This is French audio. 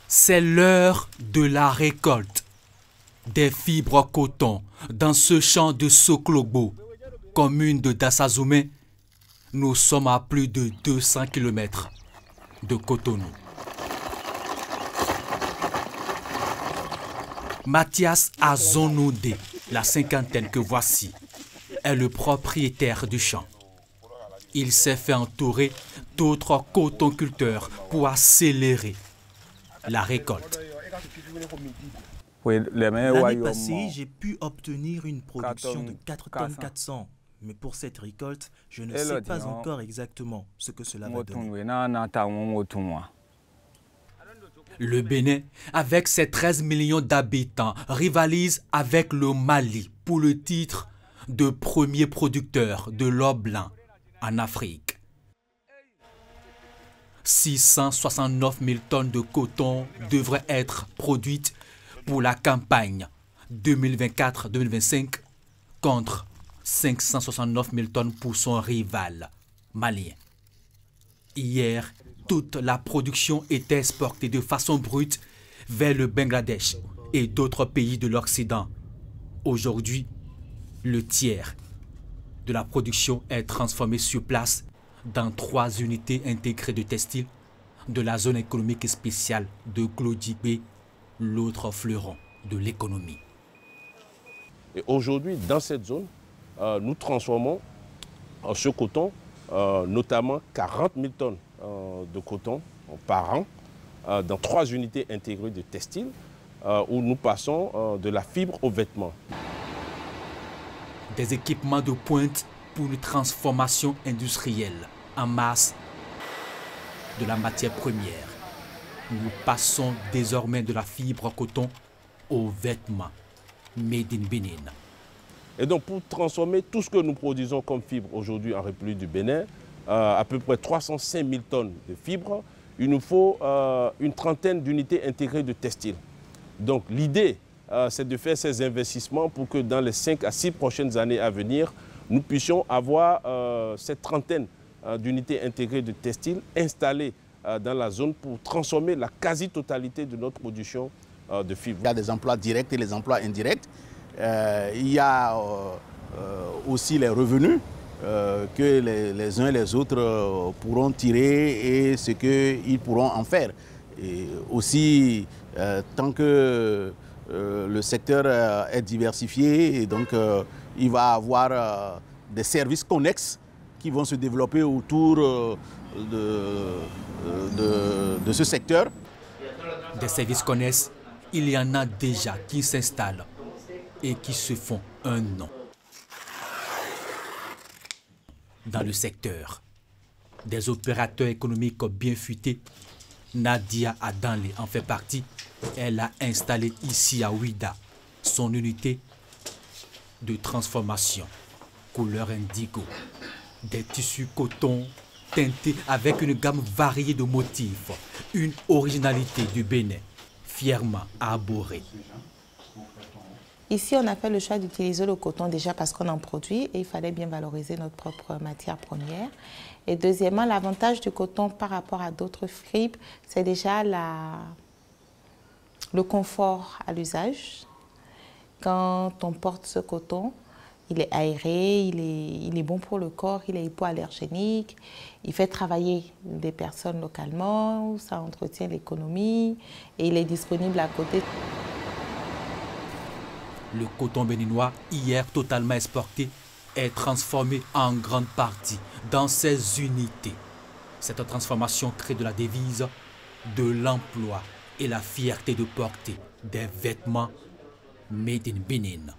C'est l'heure de la récolte des fibres coton dans ce champ de Soklobo, commune de Dassazoumé. Nous sommes à plus de 200 km de Cotonou. Mathias Azonodé, la cinquantaine que voici, est le propriétaire du champ. Il s'est fait entourer d'autres cotonculteurs pour accélérer la récolte. L'année passée, j'ai pu obtenir une production de 4 tonnes 400. Mais pour cette récolte, je ne sais pas encore exactement ce que cela va donner. Le Bénin, avec ses 13 millions d'habitants, rivalise avec le Mali pour le titre de premier producteur de l'or blanc en Afrique. 669 000 tonnes de coton devraient être produites pour la campagne 2024-2025 contre 569 000 tonnes pour son rival malien. Hier, toute la production était exportée de façon brute vers le Bangladesh et d'autres pays de l'Occident. Aujourd'hui, le tiers de la production est transformé sur place dans 3 unités intégrées de textiles de la zone économique spéciale de Glodjibé, l'autre fleuron de l'économie. Et aujourd'hui, dans cette zone, nous transformons ce coton, notamment 40 000 tonnes de coton par an, dans 3 unités intégrées de textile, où nous passons de la fibre aux vêtements. Des équipements de pointe pour une transformation industrielle en masse de la matière première. Nous passons désormais de la fibre coton aux vêtements made in Bénin. Et donc pour transformer tout ce que nous produisons comme fibre aujourd'hui en République du Bénin, à peu près 305 000 tonnes de fibres, il nous faut une trentaine d'unités intégrées de textile. Donc l'idée, c'est de faire ces investissements pour que dans les 5 à 6 prochaines années à venir, nous puissions avoir cette trentaine d'unités intégrées de textile installées dans la zone pour transformer la quasi-totalité de notre production de fibres. Il y a des emplois directs et les emplois indirects. Il y a aussi les revenus que les uns et les autres pourront tirer et ce qu'ils pourront en faire. Et aussi, tant que le secteur est diversifié, et donc il va y avoir des services connexes qui vont se développer autour de ce secteur. Des services connexes, il y en a déjà qui s'installent et qui se font un nom dans le secteur. Des opérateurs économiques bien futés, Nadia Adanle en fait partie. Elle a installé ici à Ouida son unité de transformation couleur indigo. Des tissus coton teintés avec une gamme variée de motifs. Une originalité du Bénin, fièrement arborée. Ici, on a fait le choix d'utiliser le coton déjà parce qu'on en produit et il fallait bien valoriser notre propre matière première. Et deuxièmement, l'avantage du coton par rapport à d'autres fibres, c'est déjà le confort à l'usage. Quand on porte ce coton, il est aéré, il est bon pour le corps, il est hypoallergénique, il fait travailler des personnes localement, ça entretient l'économie et il est disponible à côté. Le coton béninois, hier totalement exporté, est transformé en grande partie dans ces unités. Cette transformation crée de la devise, de l'emploi et la fierté de porter des vêtements made in Bénin.